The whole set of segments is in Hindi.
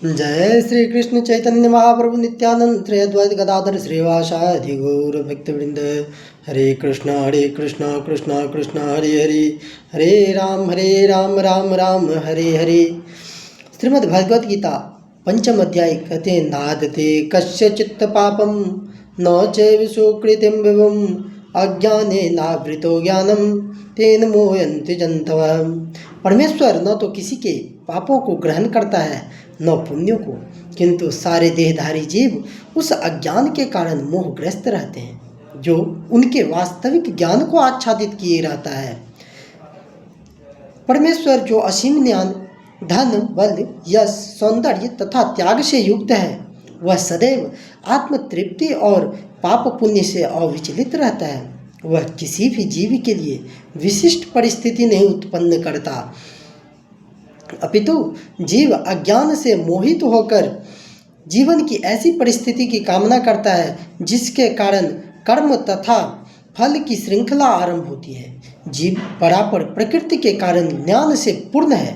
जय श्री कृष्ण चैतन्य महाप्रभु नित्यानंद श्री अद्वैत गदाधर श्रीवासादि गौर भक्तवृंद। हरे कृष्ण कृष्ण कृष्ण हरे हरे, हरे राम राम राम हरे हरे। श्रीमद् भगवद गीता पंचम अध्याय कहते हैं, नादते कस्यचित् पापम न चैव सुकृतिं विभुम् अज्ञाने नावृतो ज्ञानम तेन मोहयन्ति जन्तवः। परमेश्वर न तो किसी के पापों को ग्रहण करता है न पुण्यों को, किंतु सारे देहधारी जीव उस अज्ञान के कारण मोहग्रस्त रहते हैं जो उनके वास्तविक ज्ञान को आच्छादित किए रहता है। परमेश्वर जो असीम ज्ञान, धन, बल, यश, सौंदर्य तथा त्याग से युक्त है, वह सदैव आत्मतृप्ति और पाप पुण्य से अविचलित रहता है। वह किसी भी जीव के लिए विशिष्ट परिस्थिति नहीं उत्पन्न करता, अपितु जीव अज्ञान से मोहित होकर जीवन की ऐसी परिस्थिति की कामना करता है जिसके कारण कर्म तथा फल की श्रृंखला आरंभ होती है। जीव परापर प्रकृति के कारण ज्ञान से पूर्ण है,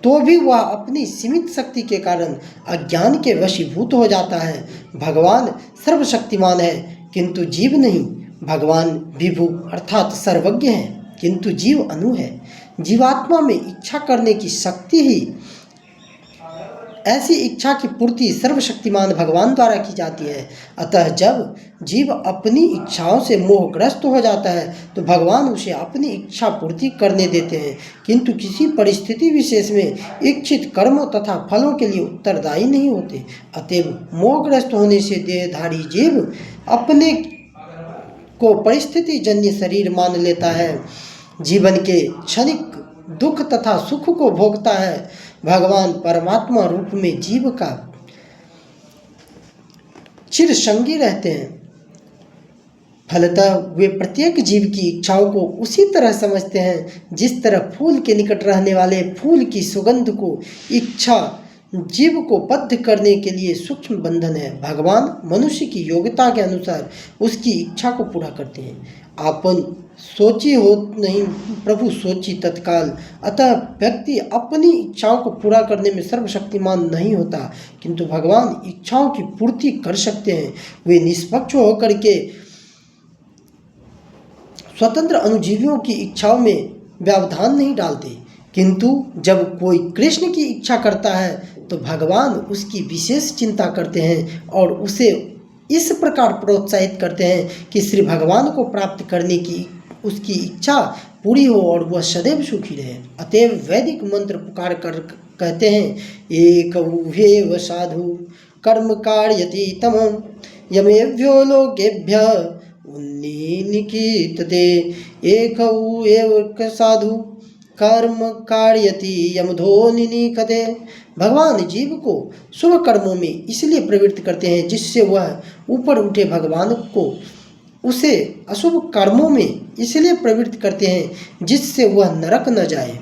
तो भी वह अपनी सीमित शक्ति के कारण अज्ञान के वशीभूत हो जाता है। भगवान सर्वशक्तिमान है किंतु जीव नहीं। भगवान विभु अर्थात सर्वज्ञ है किंतु जीव अनु है। जीवात्मा में इच्छा करने की शक्ति ही, ऐसी इच्छा की पूर्ति सर्वशक्तिमान भगवान द्वारा की जाती है। अतः जब जीव अपनी इच्छाओं से मोहग्रस्त हो जाता है तो भगवान उसे अपनी इच्छा पूर्ति करने देते हैं, किंतु किसी परिस्थिति विशेष में इच्छित कर्मों तथा फलों के लिए उत्तरदायी नहीं होते। अतएव मोहग्रस्त होने से देहधारी जीव अपने को परिस्थिति जन्य शरीर मान लेता है, जीवन के क्षणिक दुख तथा सुख को भोगता है। भगवान परमात्मा रूप में जीव का चिरसंगी रहते हैं। फलतः वे प्रत्येक जीव की इच्छाओं को उसी तरह समझते हैं जिस तरह फूल के निकट रहने वाले फूल की सुगंध को इच्छा जीव को बद्ध करने के लिए सूक्ष्म बंधन है। भगवान मनुष्य की योग्यता के अनुसार उसकी इच्छा को पूरा करते हैं। आपन सोची हो नहीं, प्रभु सोची तत्काल। अतः व्यक्ति अपनी इच्छाओं को पूरा करने में सर्वशक्तिमान नहीं होता, किंतु भगवान इच्छाओं की पूर्ति कर सकते हैं। वे निष्पक्ष होकर के स्वतंत्र अनुजीवियों की इच्छाओं में व्यवधान नहीं डालते, किंतु जब कोई कृष्ण की इच्छा करता है तो भगवान उसकी विशेष चिंता करते हैं और उसे इस प्रकार प्रोत्साहित करते हैं कि श्री भगवान को प्राप्त करने की उसकी इच्छा पूरी हो और वह सदैव सुखी रहे। अतएव वैदिक मंत्र पुकार कर कहते हैं, एक उभेव साधु कर्म कार्यति तमं यमेभ्यो लोकेभ्य उन्नीनिकीर्तते। एक एव साधु कर्म कार्यति यमधो निनीकते। भगवान जीव को शुभ कर्मों में इसलिए प्रवृत्त करते हैं जिससे वह ऊपर उठे, भगवान को उसे अशुभ कर्मों में इसलिए प्रवृत्त करते हैं जिससे वह नरक न जाए।